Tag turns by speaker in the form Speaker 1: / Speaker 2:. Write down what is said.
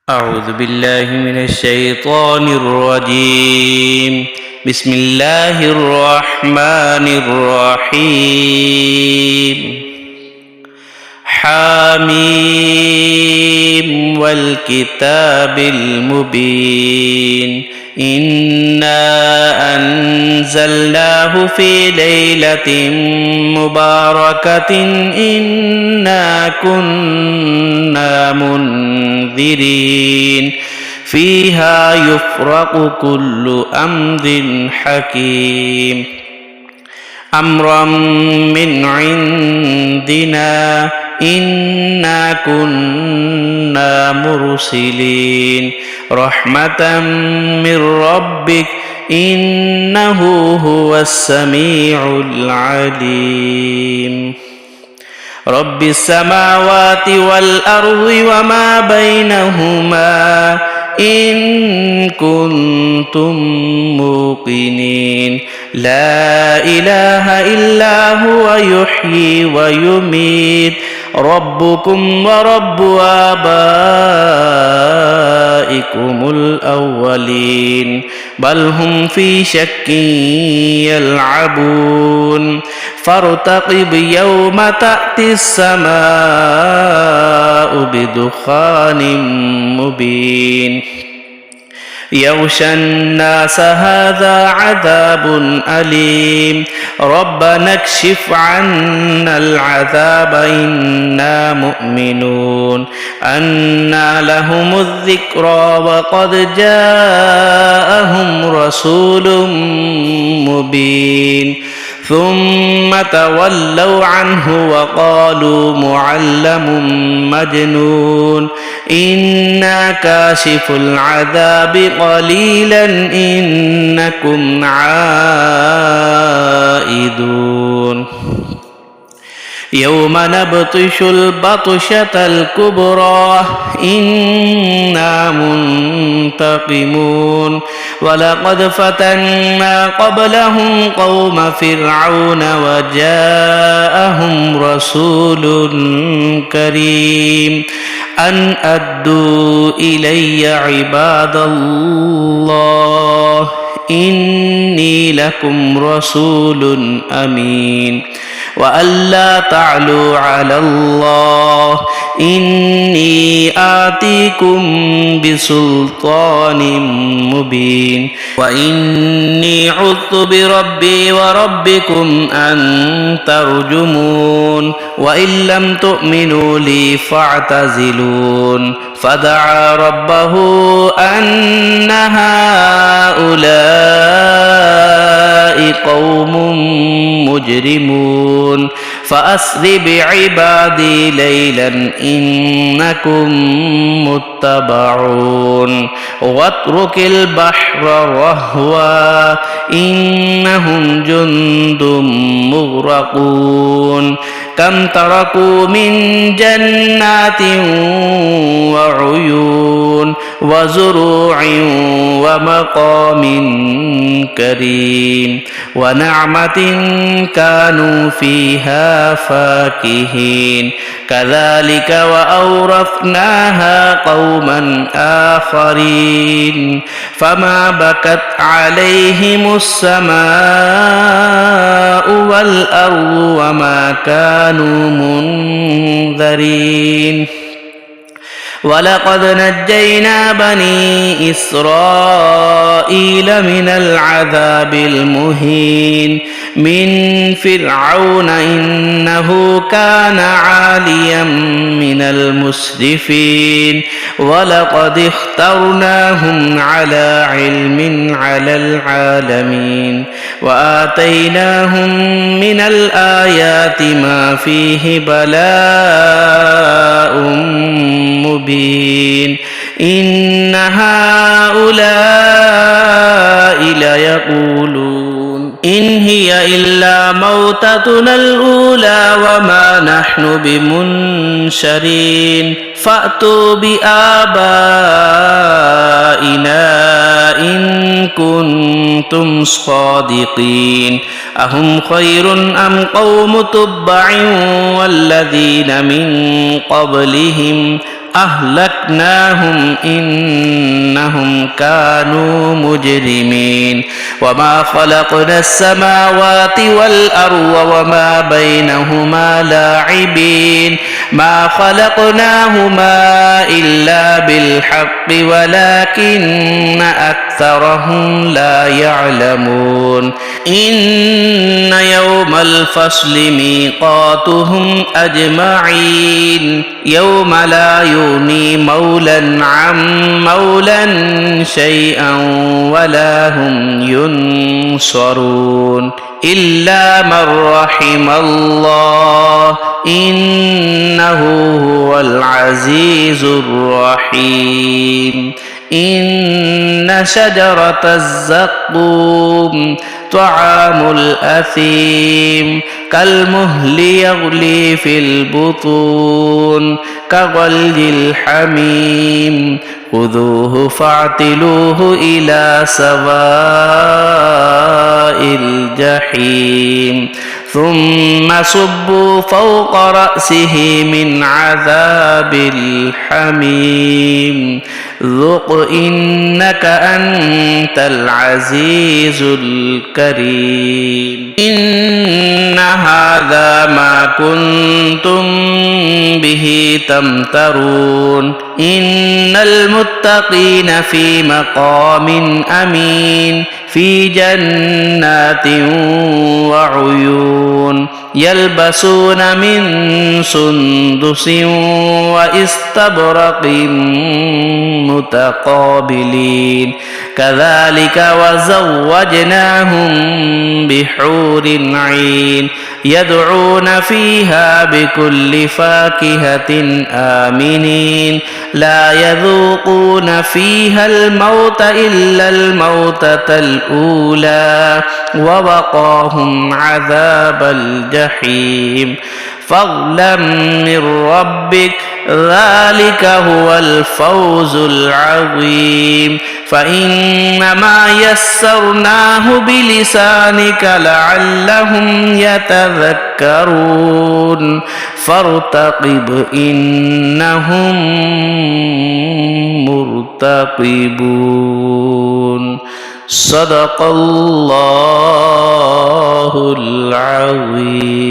Speaker 1: أعوذ بالله من الشيطان الرجيم. بسم الله الرحمن الرحيم. حميم والكتاب المبين. إنا أنزلناه في ليلة مباركة إنا كنا منذرين فيها يفرق كل أمر حكيم أمرا من عندنا إنا كنا مرسلين رحمة من ربك إنه هو السميع العليم. رب السماوات والأرض وما بينهما إن كنتم موقنين لا إله إلا هو يحيي ويميت ربكم ورب آبائكم الأولين بل هم في شك يلعبون فارتقب يوم تأتي السماء بدخان مبين يغشى الناس هذا عذاب أليم ربنا اكشف عنا العذاب إنا مؤمنون أنى لهم الذكرى وقد جاءهم رسول مبين ثم تولوا عنه وقالوا معلم مجنون إنا كاشف العذاب قليلا إنكم عائدون يوم نبطش البطشة الكبرى إنا منتقمون ولقد فتنا قبلهم قوم فرعون وجاءهم رسول كريم أن أدوا إلي عباد الله إني لكم رسول أمين وأن لا تعلوا على الله إني آتيكم بسلطان مبين وإني عذت بربي وربكم أن ترجمون وإن لم تؤمنوا لي فاعتزلون فدعا ربه أن هؤلاء قوم مجرمون فأسر بعبادي ليلا إنكم متبعون واترك البحر رهوا إنهم جند مغرقون كم تركوا من جنات وعيون وزروع ومقام كريم ونعمة كانوا فيها فاكهين كذلك وأورثناها قوما آخرين فما بكت عليهم السماء والأرض وما كانوا منذرين ولقد نجينا بني إسرائيل من العذاب المهين من فرعون إنه كان عاليا من المسرفين ولقد اخترناهم على علم على العالمين وآتيناهم من الآيات ما فيه بلاء مبين إن هؤلاء ليقولون إن هي إلا موتتنا الأولى وما نحن بمنشرين فأتوا بآبائنا إن كنتم صادقين أهم خير أم قوم تبع والذين من قبلهم أهلكناهم إنهم كانوا مجرمين وما خلقنا السماوات والأرض وما بينهما لاعبين ما خلقناهما إلا بالحق ولكن أكثرهم لا يعلمون إن يوم الفصل ميقاتهم أجمعين يوم لا يغني مولى عن مولى شيئا ولا هم ينصرون إلا من رحم الله إنه هو العزيز الرحيم إن شجرة الزقوم طعام الأثيم كالمهل يغلي في البطون كغلي الحميم خذوه فاعتلوه إلى سواء الجحيم ثم صبوا فوق رأسه من عذاب الحميم ذق إنك أنت العزيز الكريم إن هذا ما كنتم به تمترون إن المتقين في مقام أمين في جنات وعيون يلبسون من سندس واستبرق متقابلين كذلك وزوجناهم بحور عين يدعون فيها بكل فاكهة آمنين لا يذوقون فيها الموت إلا الموتة الأولى ووقاهم عذاب الجحيم فضلا من ربك ذلك هو الفوز العظيم فإنما يسرناه بلسانك لعلهم يتذكرون فارتقب إنهم مرتقبون صدق الله العظيم.